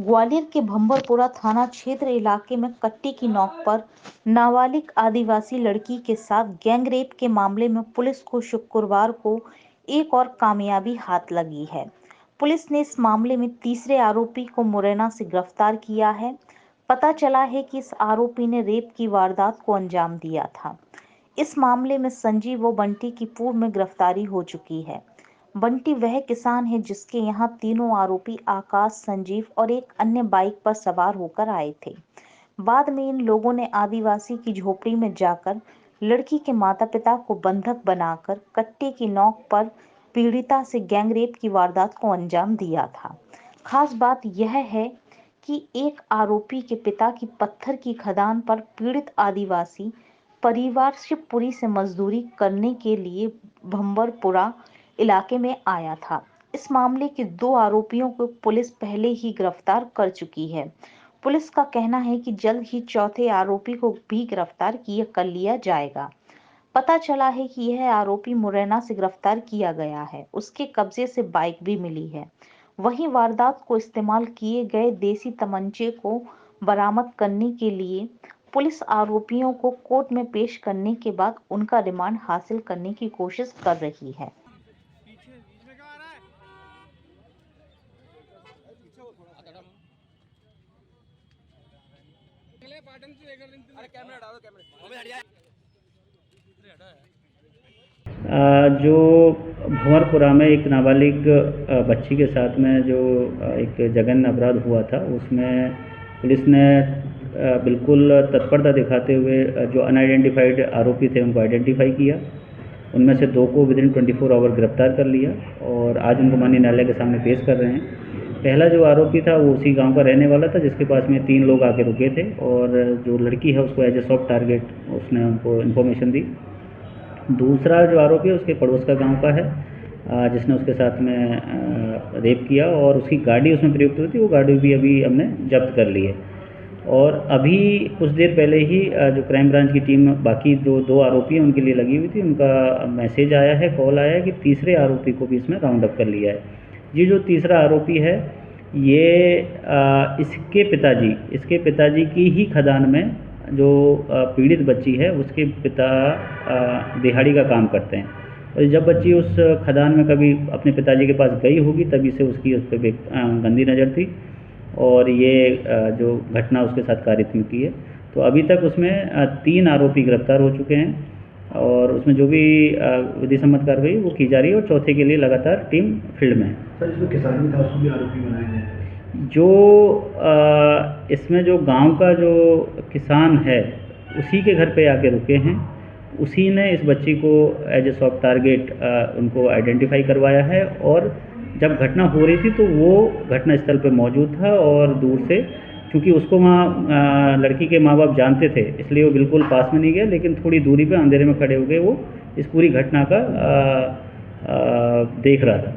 ग्वालियर के भंवरपुरा थाना क्षेत्र इलाके में कट्टी की नोक पर नाबालिग आदिवासी लड़की के साथ गैंगरेप के मामले में पुलिस को शुक्रवार को एक और कामयाबी हाथ लगी है। पुलिस ने इस मामले में तीसरे आरोपी को मुरैना से गिरफ्तार किया है। पता चला है कि इस आरोपी ने रेप की वारदात को अंजाम दिया था। इस मामले में संजीव व बंटी की पूर्व में गिरफ्तारी हो चुकी है। बंटी वह किसान है जिसके यहाँ तीनों आरोपी आकाश, संजीव और एक अन्य बाइक पर सवार होकर आए थे। बाद में इन लोगों ने आदिवासी की झोपड़ी में जाकर लड़की के माता-पिता को बंधक बनाकर कट्टे की नोक पर पीड़िता से गैंगरेप की वारदात को अंजाम दिया था। खास बात यह है कि एक आरोपी के पिता की पत्थर की खदान पर पीड़ित आदिवासी परिवार शिवपुरी से मजदूरी करने के लिए भंवरपुरा इलाके में आया था। इस मामले के 2 आरोपियों को पुलिस पहले ही गिरफ्तार कर चुकी है। पुलिस का कहना है कि जल्द ही चौथे आरोपी को भी गिरफ्तार कर लिया जाएगा। पता चला है कि यह आरोपी मुरैना से गिरफ्तार किया गया है। उसके कब्जे से बाइक भी मिली है। वहीं वारदात को इस्तेमाल किए गए देसी तमंचे को बरामद करने के लिए पुलिस आरोपियों को कोर्ट में पेश करने के बाद उनका रिमांड हासिल करने की कोशिश कर रही है। जो भंवरपुरा में एक नाबालिग बच्ची के साथ में जो एक जघन्य अपराध हुआ था, उसमें पुलिस ने बिल्कुल तत्परता दिखाते हुए जो अनआइडेंटिफाइड आरोपी थे उनको आइडेंटिफाई किया। उनमें से 2 को विदिन 24 आवर गिरफ्तार कर लिया और आज उनको माननीय न्यायालय के सामने पेश कर रहे हैं। पहला जो आरोपी था वो उसी गांव का रहने वाला था जिसके पास में 3 लोग आके रुके थे और जो लड़की है उसको एज ए सॉफ्ट टारगेट उसने उनको इन्फॉर्मेशन दी। दूसरा जो आरोपी है उसके पड़ोस का गांव का है जिसने उसके साथ में रेप किया और उसकी गाड़ी उसमें प्रयुक्त हुई थी, वो गाड़ी भी अभी हमने जब्त कर ली है। और अभी कुछ देर पहले ही जो क्राइम ब्रांच की टीम बाकी जो 2 आरोपी हैं उनके लिए लगी हुई थी, उनका मैसेज आया है, कॉल आया है कि तीसरे आरोपी को भी इसमें राउंड अप कर लिया है। ये जो तीसरा आरोपी है ये इसके पिताजी की ही खदान में जो पीड़ित बच्ची है उसके पिता दिहाड़ी का काम करते हैं और जब बच्ची उस खदान में कभी अपने पिताजी के पास गई होगी तभी से उसकी उस पर गंदी नज़र थी और ये जो घटना उसके साथ कारित हुई है। तो अभी तक उसमें 3 आरोपी गिरफ्तार हो चुके हैं और उसमें जो भी विधि सम्मत कार्रवाई वो की जा रही है और चौथे के लिए लगातार टीम फील्ड में है। सर, इसमें किसान भी था, उसको भी आरोपी बनाए गए। जो इसमें जो गांव का जो किसान है उसी के घर पे आके रुके हैं, उसी ने इस बच्ची को एज ए सॉफ्ट टारगेट उनको आइडेंटिफाई करवाया है और जब घटना हो रही थी तो वो घटना स्थल पे मौजूद था और दूर से, क्योंकि उसको वहाँ लड़की के माँ बाप जानते थे इसलिए वो बिल्कुल पास में नहीं गया, लेकिन थोड़ी दूरी पे अंधेरे में खड़े हो गए वो इस पूरी घटना का देख रहा था।